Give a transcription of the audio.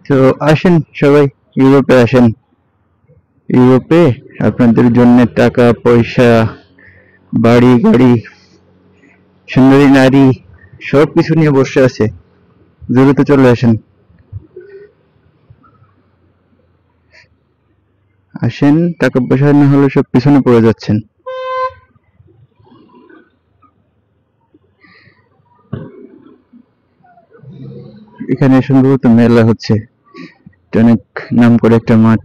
তো আসেন সবাই, ইউরোপে আসেন। ইউরোপে আপনাদের জন্য টাকা পয়সা, বাড়ি গাড়ি, সুন্দরী নারী, সবকিছু নিয়ে বসে আছে। দ্রুত চলে আসেন। আসেন, টাকা পয়সা না হলে সব পিছনে পড়ে যাচ্ছেন। এখানে সম্ভবত মেলা হচ্ছে, এটা অনেক নাম করে একটা মাঠ।